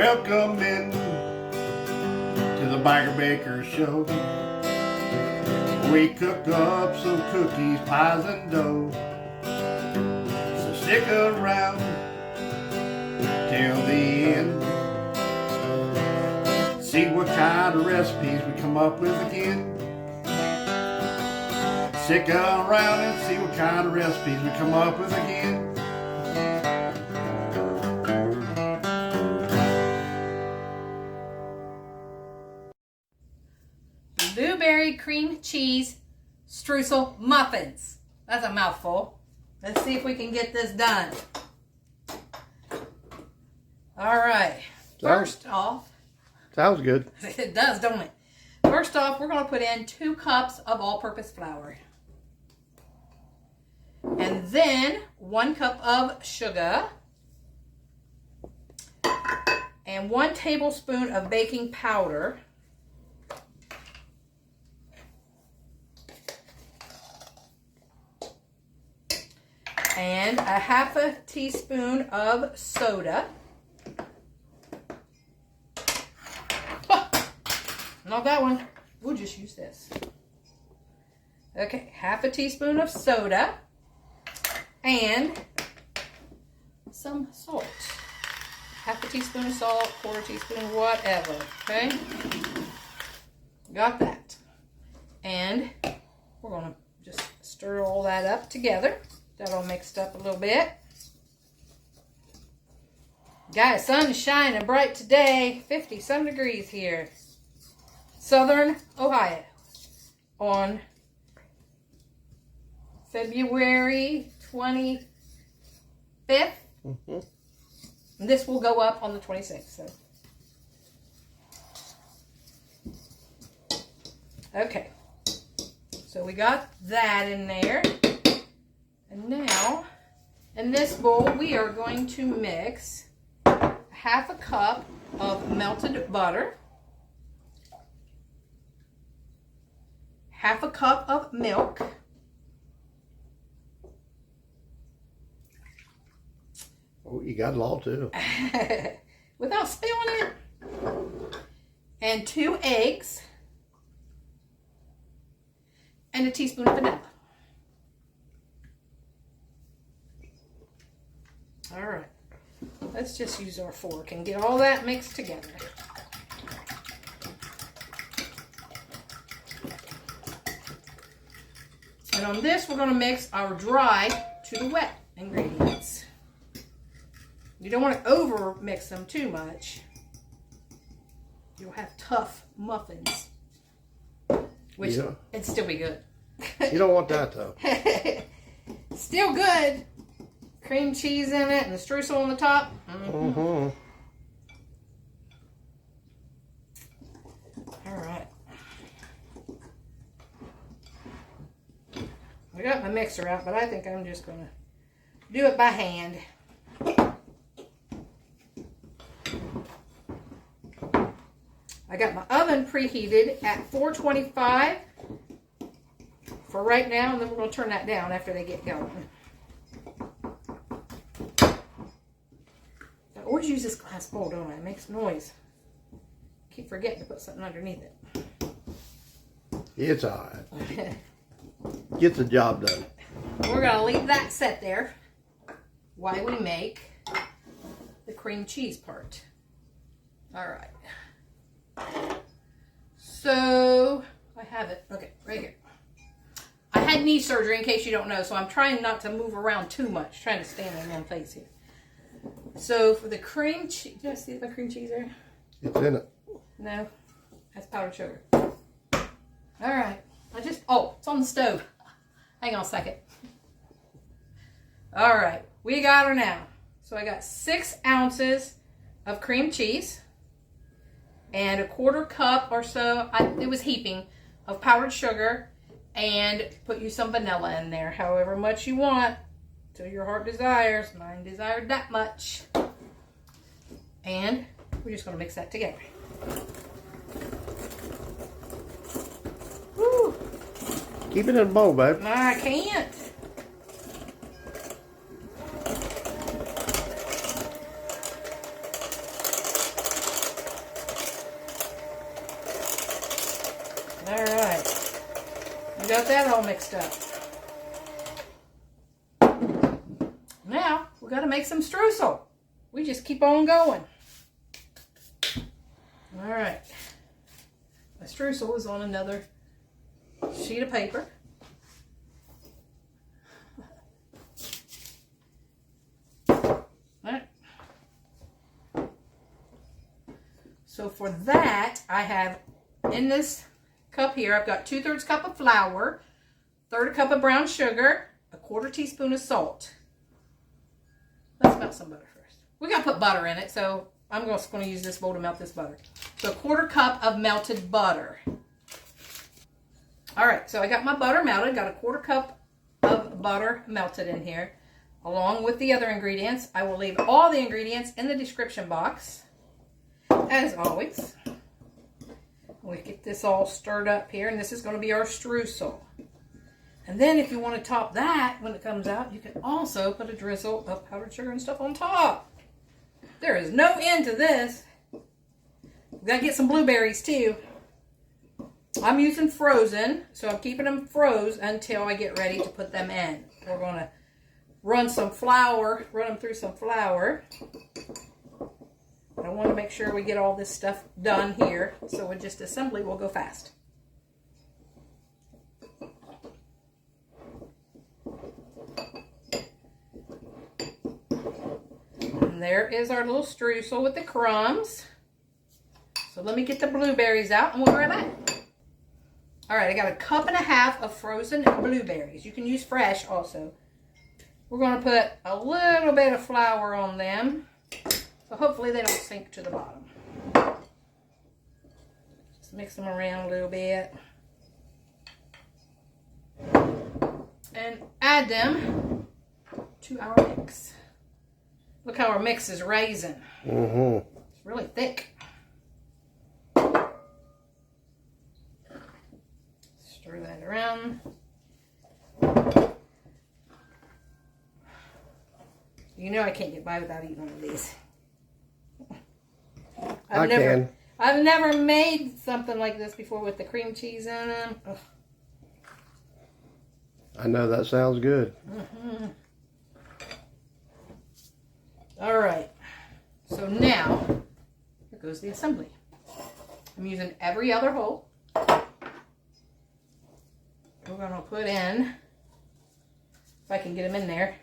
Welcome in to the Biker Baker Show. We cook up some cookies, pies, and dough. So stick around till the end. See what kind of recipes we come up with again. Stick around and see what kind of recipes we come up with again. Blueberry cream cheese streusel muffins. That's a mouthful. Let's see if we can get this done. All right. First off. Sounds good. It does, don't it? First off, we're going to put in 2 cups of all-purpose flour. And then 1 cup of sugar. And 1 tablespoon of baking powder. And a half a teaspoon of soda. Oh, not that one. We'll just use this. Okay, half a teaspoon of soda. And some salt. Half a teaspoon of salt, 1/4 teaspoon, whatever. Okay? Got that. And we're going to just stir all that up together. That all mixed up a little bit. Guys, sun is shining bright today. 50-some degrees here. Southern Ohio. On February 25th. And this will go up on the 26th. So. Okay. So we got that in there. And now, in this bowl, we are going to mix half a cup of melted butter, half a cup of milk, Oh, you got it all too. without spilling it, and 2 eggs, and a teaspoon of vanilla. All right, let's just use our fork and get all that mixed together. And on this, we're going to mix our dry to the wet ingredients. You don't want to over mix them too much. You'll have tough muffins, which it'd still be good. You don't want that though. Still good. Cream cheese in it and the streusel on the top. Mm-hmm. All right. I got my mixer out, but I think I'm just going to do it by hand. I got my oven preheated at 425 for right now, and then we're going to turn that down after they get going. I always use this glass bowl, don't I? It makes noise. Keep forgetting to put something underneath it. It's all right. Get the job done. We're going to leave that set there while we make the cream cheese part. All right. So, I have it. Okay, right here. I had knee surgery, in case you don't know, so I'm trying not to move around too much. Trying to stand in one place here. So, for the cream cheese... Did I see my cream cheese there? It's in it. No. That's powdered sugar. Alright. Oh, it's on the stove. Hang on a second. Alright. We got her now. So, I got 6 ounces of cream cheese. And a 1/4 cup or so, it was heaping, of powdered sugar. And put you some vanilla in there, however much you want, till your heart desires. Mine desired that much. And we're just going to mix that together. Woo. Keep it in a bowl, babe. I can't. got that all mixed up. Now, we got to make some streusel. We just keep on going. All right. My streusel is on another sheet of paper. All right. So for that, I have in this cup here, I've got 2/3 cup of flour, 1/3 cup of brown sugar, 1/4 teaspoon of salt. Let's melt some butter first. We got to put butter in it, so I'm just going to use this bowl to melt this butter. So 1/4 cup of melted butter. All right, so I got my butter melted. Got 1/4 cup of butter melted in here, along with the other ingredients. I will leave all the ingredients in the description box, as always. We get this all stirred up here, and this is going to be our streusel. And then if you want to top that when it comes out, you can also put a drizzle of powdered sugar and stuff on top. There is no end to this. We got to get some blueberries too. I'm using frozen, so I'm keeping them froze until I get ready to put them in. We're going to run them through some flour. I want to make sure we get all this stuff done here, so with just assembly will go fast. And there is our little streusel with the crumbs. So let me get the blueberries out and we'll be right back. All right, I got 1.5 cups of frozen blueberries. You can use fresh also. We're going to put a little bit of flour on them, so hopefully they don't sink to the bottom. Just mix them around a little bit. And add them to our mix. Look how our mix is raising. It's really thick. Stir that around. You know I can't get by without eating one of these. I've never made something like this before with the cream cheese in them. Ugh. I know that sounds good. All right. So now, here goes the assembly. I'm using every other hole. We're going to put in, if I can get them in there,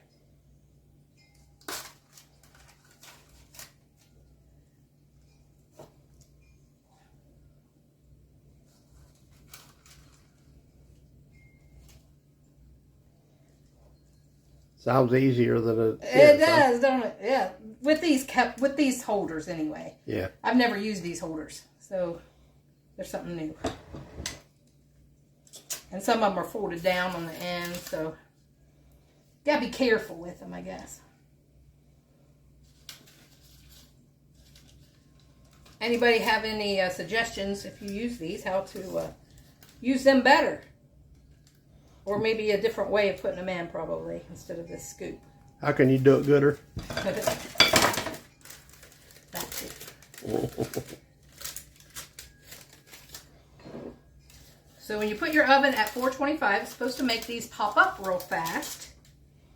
Sounds easier than it is. It does, don't it? Yeah. With these holders anyway. Yeah. I've never used these holders, so there's something new. And some of them are folded down on the end, so gotta be careful with them, I guess. Anybody have any suggestions if you use these, how to use them better? Or maybe a different way of putting them in, probably, instead of this scoop. How can you do it gooder? That's it. So when you put your oven at 425, it's supposed to make these pop up real fast.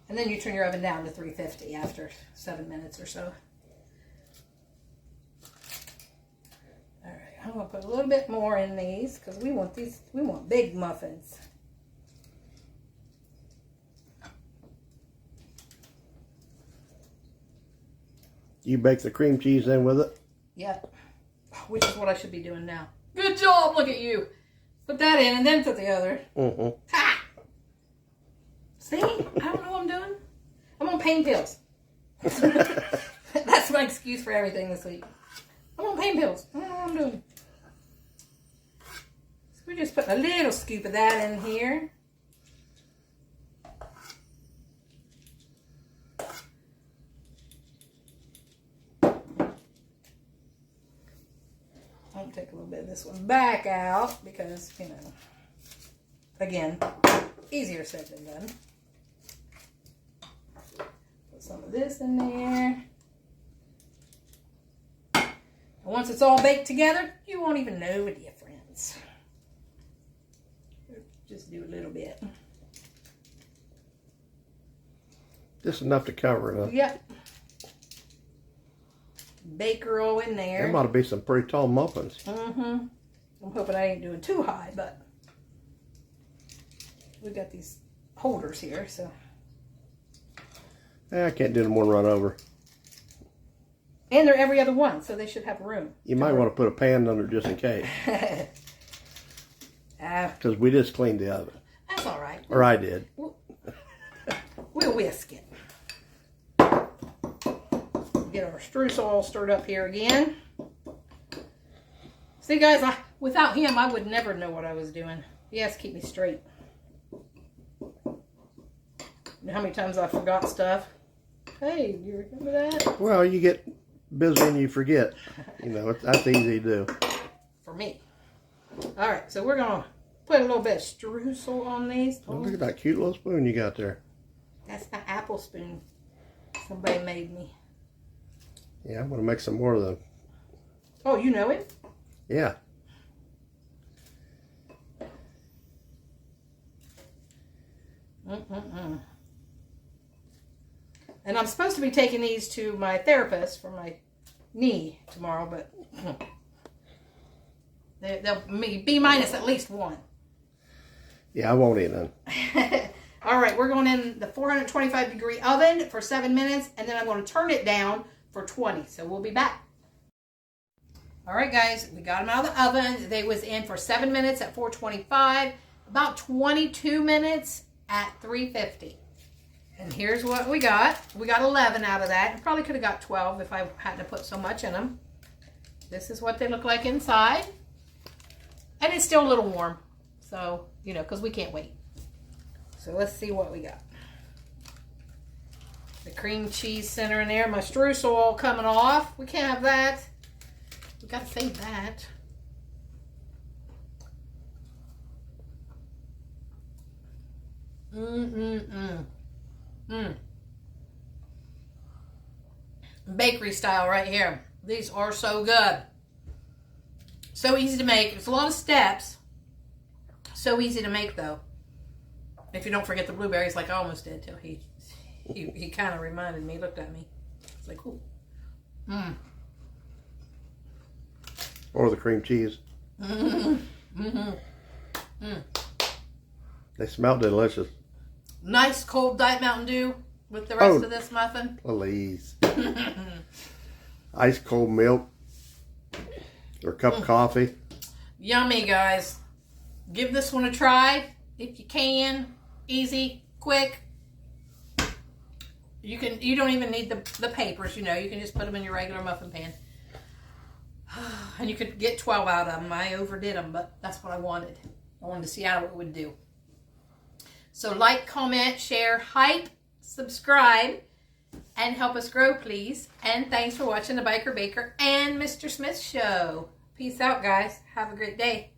And then you turn your oven down to 350 after 7 minutes or so. All right, I'm going to put a little bit more in these because we want big muffins. You bake the cream cheese in with it? Yep. Which is what I should be doing now. Good job. Look at you. Put that in and then put the other. Ha! See? I don't know what I'm doing. I'm on pain pills. That's my excuse for everything this week. I'm on pain pills. I don't know what I'm doing. So we just put a little scoop of that in here. I'm going to take a little bit of this one back out because, you know, again, easier said than done. Put some of this in there. And once it's all baked together, you won't even know the difference. Just do a little bit. Just enough to cover it up. Yep. Baker all in there. There might be some pretty tall muffins. Mm-hmm. I'm hoping I ain't doing too high, but we got these holders here, so. I can't do no more run over. And they're every other one, so they should have room. You might want to put a pan under just in case. Because we just cleaned the oven. That's all right. Or I did. We'll whisk it. Get our streusel all stirred up here again. See, guys, without him, I would never know what I was doing. He has to keep me straight. You know how many times I forgot stuff? Hey, do you remember that? Well, you get busy and you forget. You know, that's easy to do. For me. All right, so we're going to put a little bit of streusel on these. Oh, look at that cute little spoon you got there. That's my apple spoon somebody made me. Yeah, I'm going to make some more of them. Oh, you know it? Yeah. And I'm supposed to be taking these to my therapist for my knee tomorrow, but they'll be minus at least one. Yeah, I won't eat none. All right, we're going in the 425 degree oven for 7 minutes, and then I'm going to turn it down for 20. So we'll be back. All right, guys, we got them out of the oven. They was in for 7 minutes at 425, about 22 minutes at 350. And here's what we got. We got 11 out of that. Probably could have got 12 if I hadn't to put so much in them. This is what they look like inside. And it's still a little warm. So, you know, because we can't wait. So let's see what we got. The cream cheese center in there. My streusel all coming off. We can't have that. We got to save that. Bakery style right here. These are so good. So easy to make. It's a lot of steps. So easy to make though. If you don't forget the blueberries like I almost did till he kind of reminded me, looked at me. It's like, ooh. Or the cream cheese. They smell delicious. Nice cold Diet Mountain Dew with the rest of this muffin. Please. Ice cold milk. Or a cup of coffee. Yummy, guys. Give this one a try if you can. Easy, quick. You don't even need the papers, you know. You can just put them in your regular muffin pan. And you could get 12 out of them. I overdid them, but that's what I wanted. I wanted to see how it would do. So like, comment, share, hype, subscribe, and help us grow, please. And thanks for watching the Biker Baker and Mr. Smith Show. Peace out, guys. Have a great day.